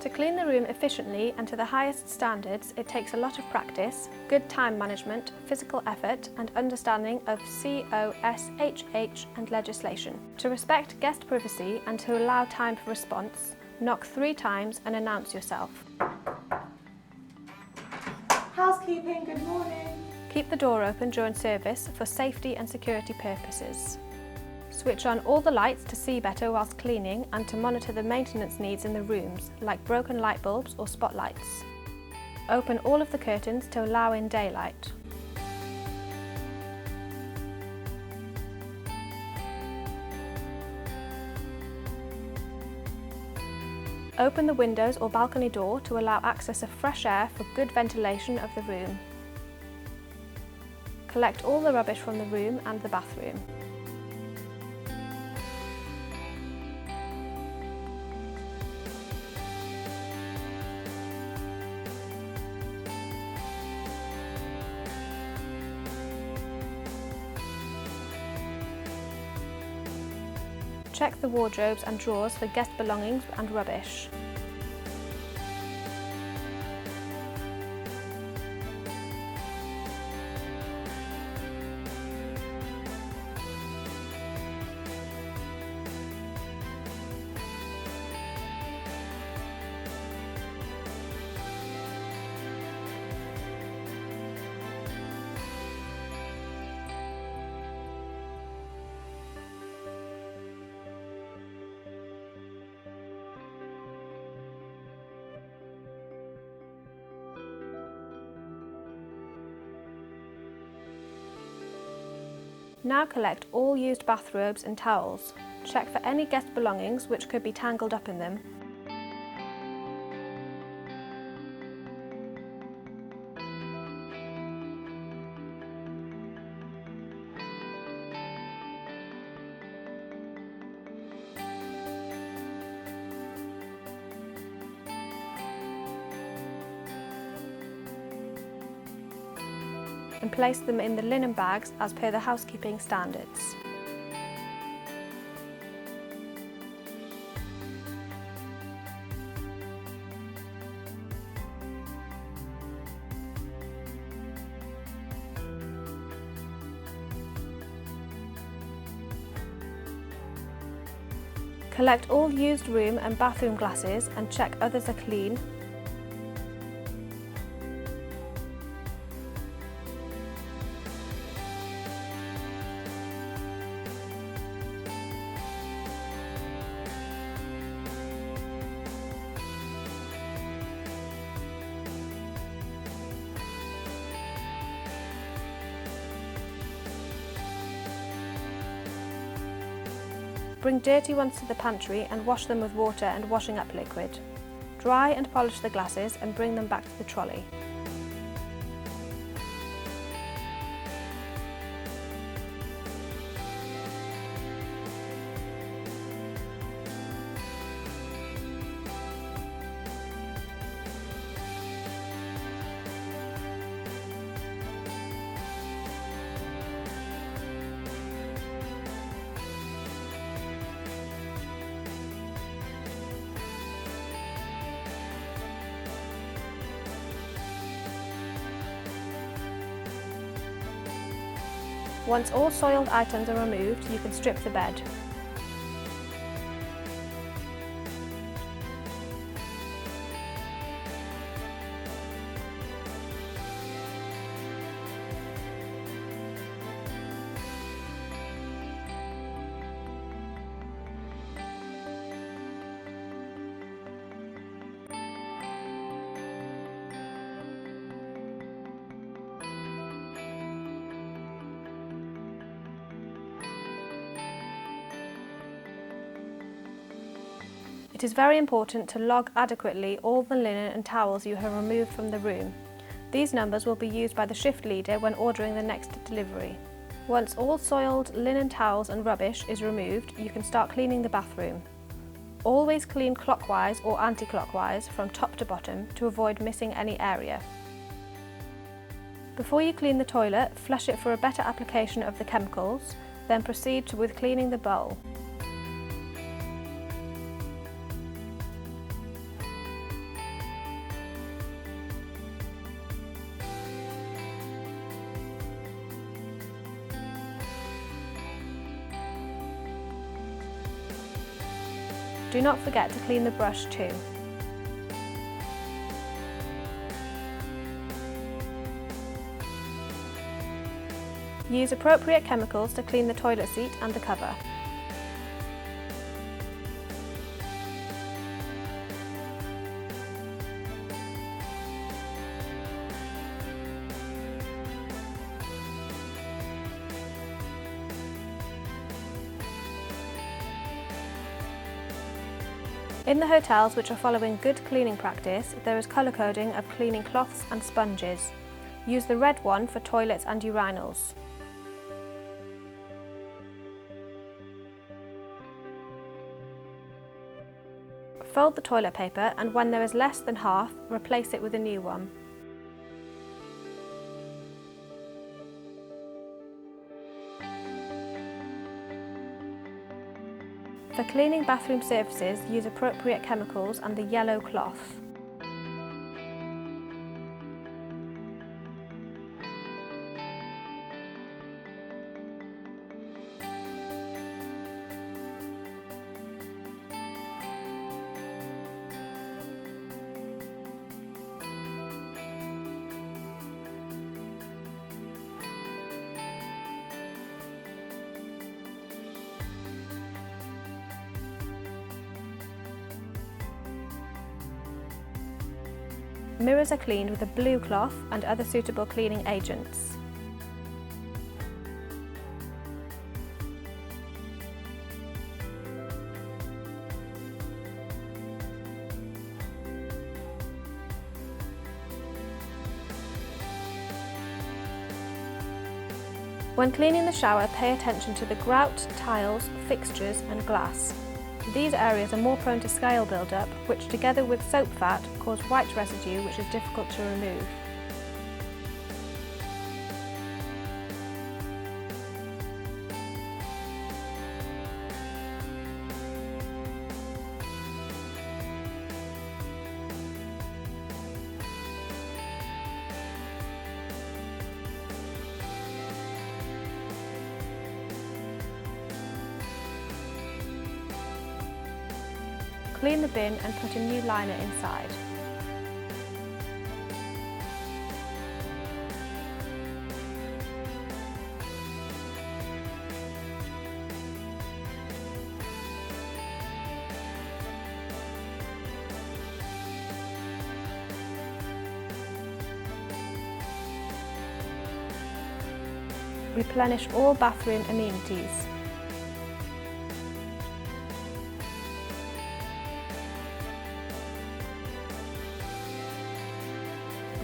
To clean the room efficiently and to the highest standards, it takes a lot of practice, good time management, physical effort and understanding of COSHH and legislation. To respect guest privacy and to allow time for response, knock 3 times and announce yourself. Housekeeping, good morning. Keep the door open during service for safety and security purposes. Switch on all the lights to see better whilst cleaning and to monitor the maintenance needs in the rooms, like broken light bulbs or spotlights. Open all of the curtains to allow in daylight. Open the windows or balcony door to allow access of fresh air for good ventilation of the room. Collect all the rubbish from the room and the bathroom. Check the wardrobes and drawers for guest belongings and rubbish. Now collect all used bathrobes and towels. Check for any guest belongings which could be tangled up in them. And place them in the linen bags as per the housekeeping standards. Collect all used room and bathroom glasses and check others are clean. Bring dirty ones to the pantry and wash them with water and washing up liquid. Dry and polish the glasses and bring them back to the trolley. Once all soiled items are removed, you can strip the bed. It is very important to log adequately all the linen and towels you have removed from the room. These numbers will be used by the shift leader when ordering the next delivery. Once all soiled linen towels and rubbish is removed, you can start cleaning the bathroom. Always clean clockwise or anti-clockwise from top to bottom to avoid missing any area. Before you clean the toilet, flush it for a better application of the chemicals, then proceed with cleaning the bowl. Do not forget to clean the brush too. Use appropriate chemicals to clean the toilet seat and the cover. In the hotels which are following good cleaning practice, there is colour coding of cleaning cloths and sponges. Use the red one for toilets and urinals. Fold the toilet paper, and when there is less than half, replace it with a new one. For cleaning bathroom surfaces, use appropriate chemicals and the yellow cloth. Mirrors are cleaned with a blue cloth and other suitable cleaning agents. When cleaning the shower, pay attention to the grout, tiles, fixtures and glass. These areas are more prone to scale build-up, which together with soap fat cause white residue which is difficult to remove. Clean the bin and put a new liner inside. Replenish all bathroom amenities.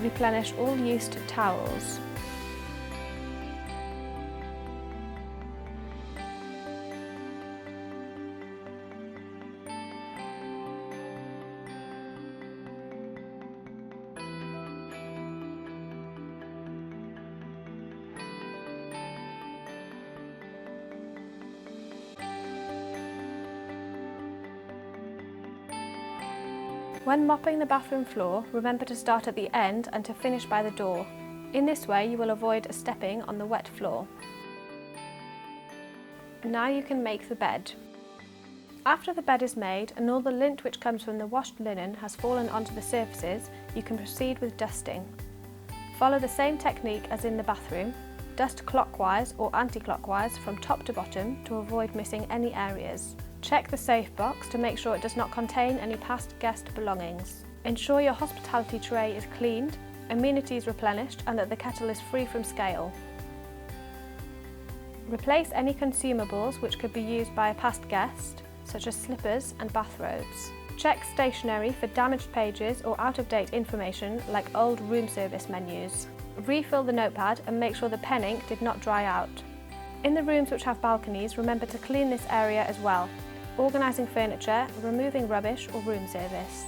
Replenish all used towels. When mopping the bathroom floor, remember to start at the end and to finish by the door. In this way you will avoid stepping on the wet floor. Now you can make the bed. After the bed is made and all the lint which comes from the washed linen has fallen onto the surfaces, you can proceed with dusting. Follow the same technique as in the bathroom. Dust clockwise or anti-clockwise from top to bottom to avoid missing any areas. Check the safe box to make sure it does not contain any past guest belongings. Ensure your hospitality tray is cleaned, amenities replenished and that the kettle is free from scale. Replace any consumables which could be used by a past guest, such as slippers and bathrobes. Check stationery for damaged pages or out-of-date information like old room service menus. Refill the notepad and make sure the pen ink did not dry out. In the rooms which have balconies, remember to clean this area as well. Organising furniture, removing rubbish or room service.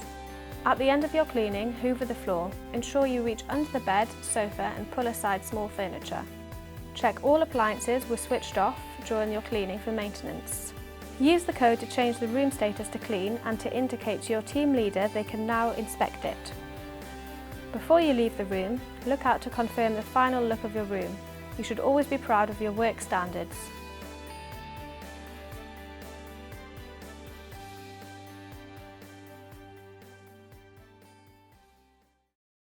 At the end of your cleaning, hoover the floor. Ensure you reach under the bed, sofa and pull aside small furniture. Check all appliances were switched off during your cleaning for maintenance. Use the code to change the room status to clean and to indicate to your team leader they can now inspect it. Before you leave the room, look out to confirm the final look of your room. You should always be proud of your work standards.